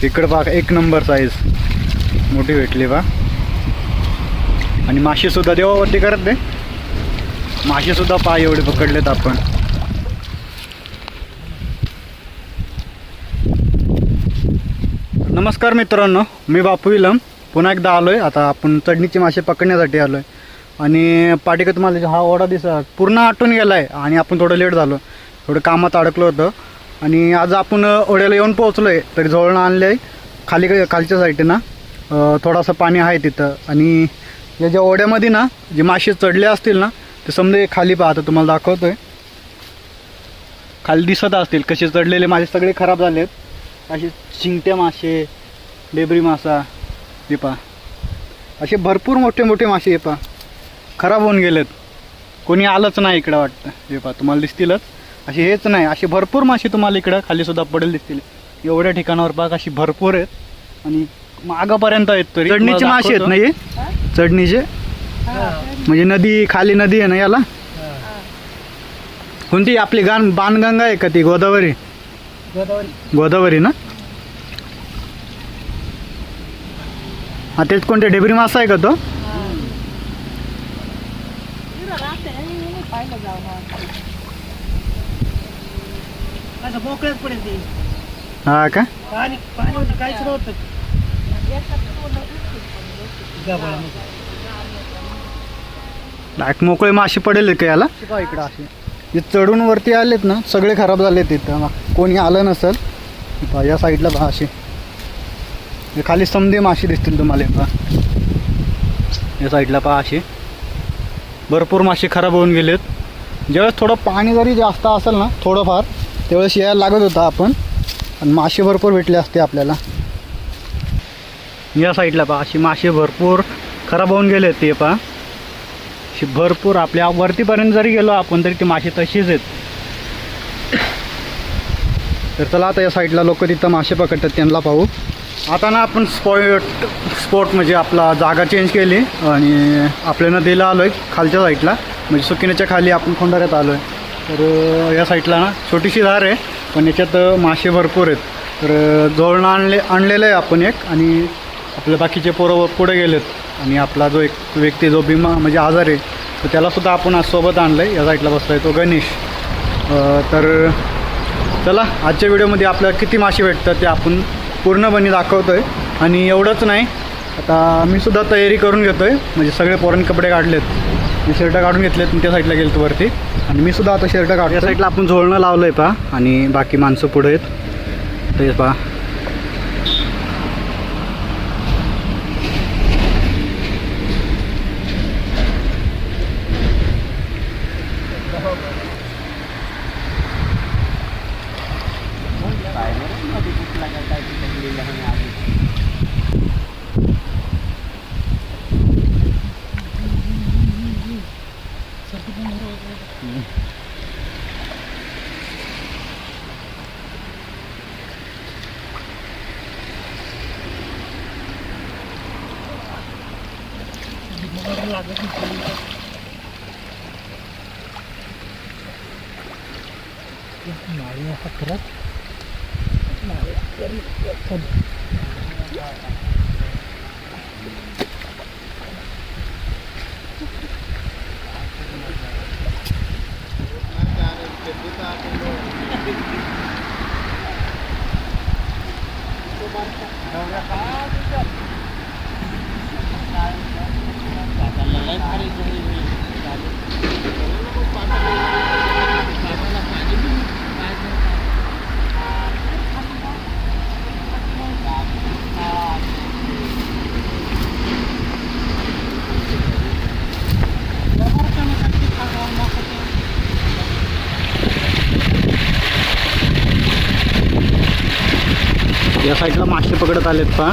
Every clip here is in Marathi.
इकडं पहा एक नंबर साईज मोठी भेटली पहा. आणि मासे सुद्धा देवावरती करत नाही, मासे सुद्धा पहा एवढे पकडलेत आपण. नमस्कार मित्रांनो, मी बापू इलम पुन्हा एकदा आलो आहे. आता आपण चढणीचे मासे पकडण्यासाठी आलो आहे. आणि पाठीका तुम्हाला हा ओढा दिसा पूर्ण आटून गेला आहे आणि आपण थोडं लेट झालो, थोडं कामात अडकलो होतं. आणि आज आपण ओढ्याला येऊन पोहोचलो आहे. तरी जवळनं आणले आहे खालच्या साईडनं थोडासा पाणी आहे तिथं. आणि या ज्या ओढ्यामध्ये ना जे मासे चढले असतील ना ते समजे खाली पहा, आता तुम्हाला दाखवतो आहे. खाली दिसत असतील कसे चढलेले मासे सगळे खराब झाले आहेत. असे चिंगट्या मासे, डेबरी मासा हे पहा, असे भरपूर मोठे मोठे मासे हे पहा खराब होऊन गेलेत. कोणी आलंच नाही इकडं वाटतं. हे पहा तुम्हाला दिसतीलच असे, हेच नाही असे भरपूर मासे तुम्हाला इकडं खालीसुद्धा पडेल दिसतील. एवढ्या ठिकाणावर पहा अशी भरपूर आहेत आणि मागापर्यंत आहेत. तरी चढणीचे मासे आहेत ना हे, चढणीचे म्हणजे नदी, खाली नदी आहे ना याला. कोणती आपली बाणगंगा आहे का ती? गोदावरी. गोदावरी ना. हा तेच कोणते डेबरी मासा आहे का तो? हा का? डायरेक्ट मोकळे मासे पडेल का याला? इकडं असे जे चढून वरती आलेत ना सगळे खराब झाले तिथं. कोणी आलं नसेल. या साईडला पहा असे खाली समधे मासे दिसतील तुम्हाला. पहा या साईडला पहा असे भरपूर मासे खराब होऊन गेलेत. ज्यावेळेस थोडं पाणी जरी जास्त असेल ना थोडंफार त्यावेळेस यायला लागत होतं आपण आणि मासे भरपूर भेटले असते आपल्याला. या साईडला पहा अशी मासे भरपूर खराब होऊन गेलेत. ते पहा अशी भरपूर आपल्या वरतीपर्यंत जरी गेलो आपण तरी ते मासे तशीच आहेत. तर चला आता या साईडला लोक तिथं मासे पकडतात त्यांना पाहू. आता ना आपण स्पॉट म्हणजे आपला जागा चेंज केली आणि आपल्या नदीला आलो आहे खालच्या साईडला, म्हणजे सुकिन्याच्या खाली आपण खोंडाऱ्यात आलो आहे. तर या साईडला ना छोटीशी धार आहे पण याच्यात मासे भरपूर आहेत. तर जवळनं आणलेलं आहे आपण एक. आणि आपल्या बाकीचे पोरं पुढे गेलेत. आणि आपला जो एक व्यक्ती जो म्हणजे आजार आहे तर त्यालासुद्धा आपण आज सोबत आणलं आहे. या साईडला बसला आहे तो गणेश. तर चला आजच्या व्हिडिओमध्ये आपल्याला किती मासे भेटतात ते आपण पूर्णपणे दाखवतो आहे. आणि एवढंच नाही, आता मी सुद्धा तयारी करून घेतो आहे. म्हणजे सगळे पोरांनी कपडे काढलेत, मी शर्ट काढून घेतलेत आणि त्या साईडला गेलो वरती. आणि मी सुद्धा आता शर्ट काढतो. या साईडला आपण झोळणं लावलं आहे पहा आणि बाकी माणसं पुढे आहेत ते पहा. या साईडला मासे पकडत आलेत पहा.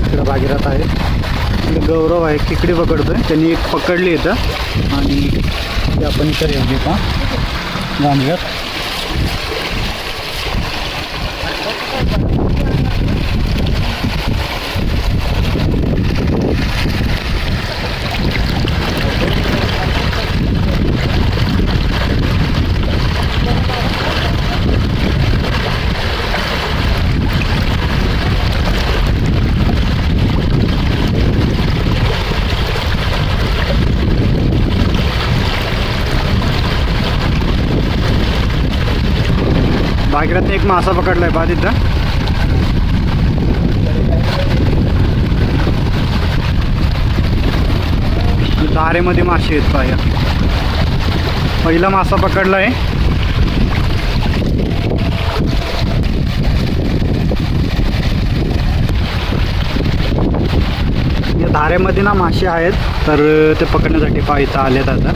इकडं भागीरथ आहे, इकडे गौरव आहे, खेकडी पकडतोय. त्यांनी एक पकडली इथं आणि ते आपण इकडे येऊ पहा गांजव्यात. भागीरथने एक मासा पकडलाय पहा तिथं. धारेमध्ये मासे आहेत पहा. पहिला मासा पकडलाय. या धारेमध्ये ना मासे आहेत, तर ते पकडण्यासाठी पहा इथं आलेत आता.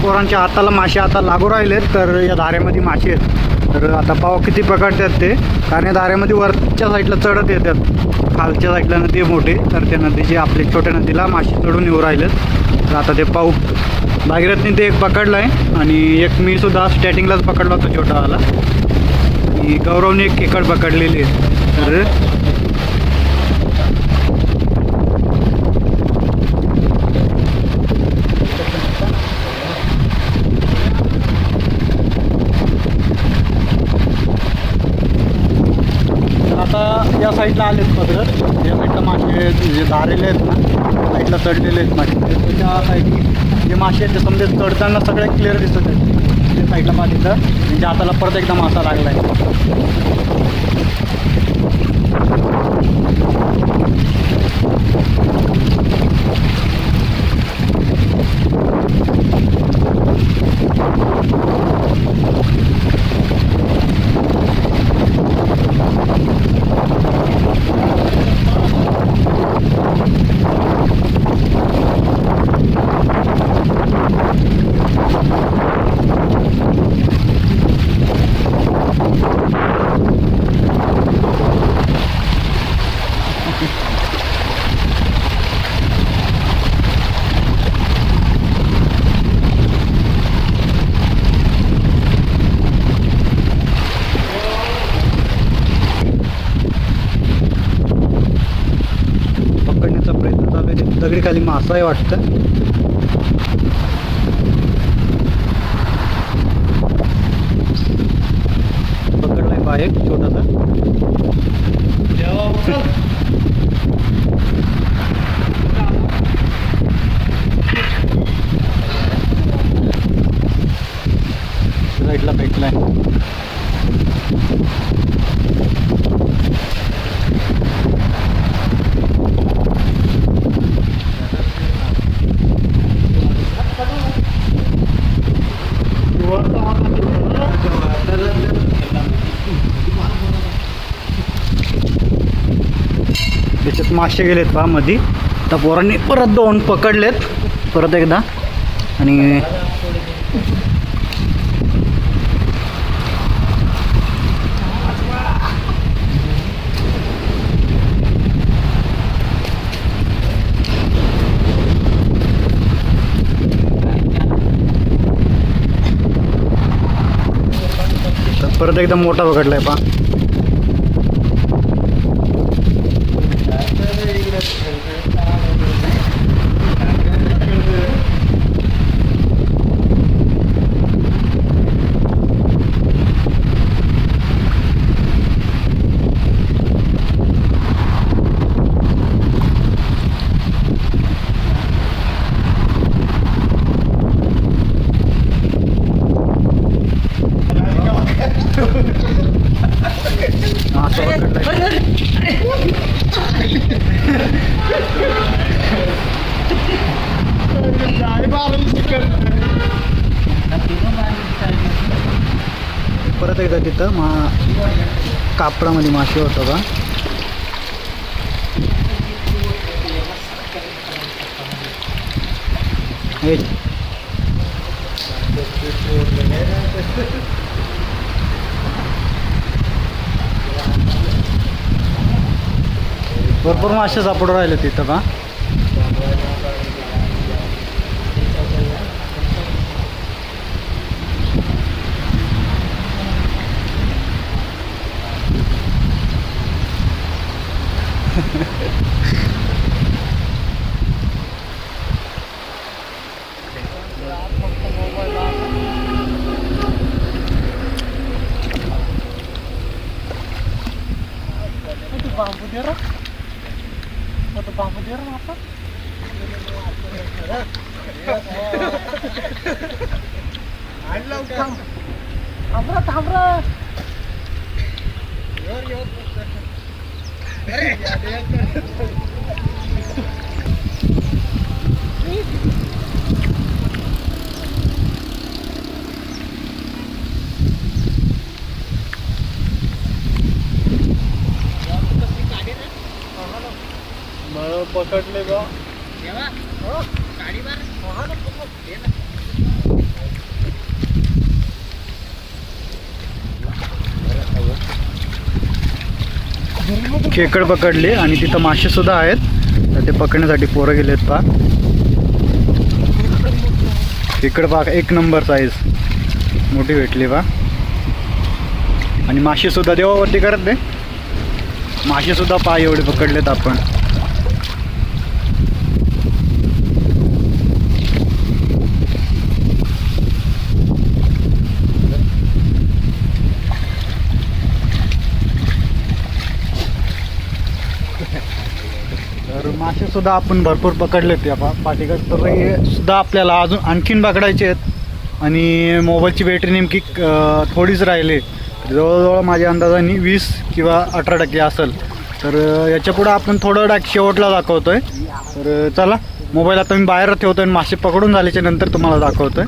पोरांच्या हाताला मासे आता लागू राहिलेत, तर या धारेमध्ये मासे आहेत. तर आता पाव किती पकडतात ते, कारण या धारेमध्ये वरच्या साईडला चढत येतात, खालच्या साईडला नदी मोठी, तर त्या नदीची आपल्या छोट्या नदीला मासे चढून येऊ राहिलेत. तर आता ते पाहू. भागीरथने ते एक पकडलं आहे आणि एक मी सुद्धा स्टार्टिंगलाच पकडला होता छोटावाला. आणि गौरवने एक खेकड पकडलेली आहे. तर आता या साईडला आलेत पकडत. या साईडला मासे जे धारेले आहेत ना, साईडला चढलेले आहेत मासे. त्याच्या साईडनी जे मासे आहेत ते समजा चढताना सगळे क्लिअर दिसत आहेत. त्या साईडला पाहिजे तर त्यांच्या हाताला परत एकदा मासा लागला आहे. प्रयत्न चालू आहे. दगडी खाली मासा आहे वाटतं. पकडलाय बा एक छोटासा. साईडला भेटलाय. त्याच्यात मासे गेलेत पहा मध्ये. आता पोरांनी परत दोन पकडलेत परत एकदा. आणि परत एकदम मोठा पकडलाय पहा. परत एकदा तिथं कापडामध्ये मासे होतं का. भरपूर मासे सापडून राहिले तिथं का. बांबू दे रे आता बांबू दे रे आता थांबरा पकडले बा खेकड पकडले आणि तिथं मासे सुद्धा आहेत तर ते पकडण्यासाठी पोरं गेलेत पा खेकड पा एक नंबर साईज मोठी भेटली पा आणि मासे सुद्धा देवावरती करत दे मासे सुद्धा पा एवढे पकडलेत आपण तर मासे सुद्धा आपण भरपूर पकडलेत या पाठीकडे तर हे सुद्धा आपल्याला अजून आणखीन पकडायचे आहेत आणि मोबाईलची बॅटरी नेमकी थोडीच राहिली जवळजवळ माझ्या अंदाजाने 20 किंवा 18% असेल तर याच्या पुढं आपण थोडं शेवटला दाखवतोय तर चला मोबाईल आता मी बाहेर ठेवतोय आणि मासे पकडून झाल्याच्या नंतर तुम्हाला दाखवतोय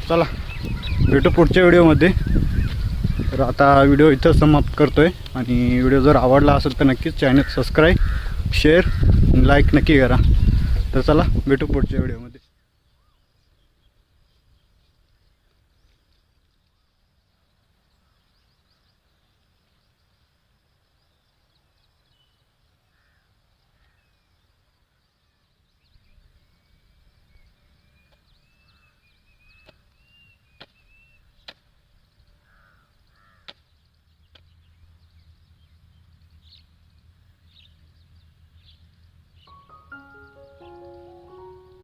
चला भेटू पुढच्या व्हिडिओमध्ये तर आता व्हिडिओ इथं समाप्त करतोय आणि व्हिडिओ जर आवडला असेल तर नक्कीच चॅनल सबस्क्राईब शेअर लाईक नक्की करा तर चला भेटू पुढच्या व्हिडिओमध्ये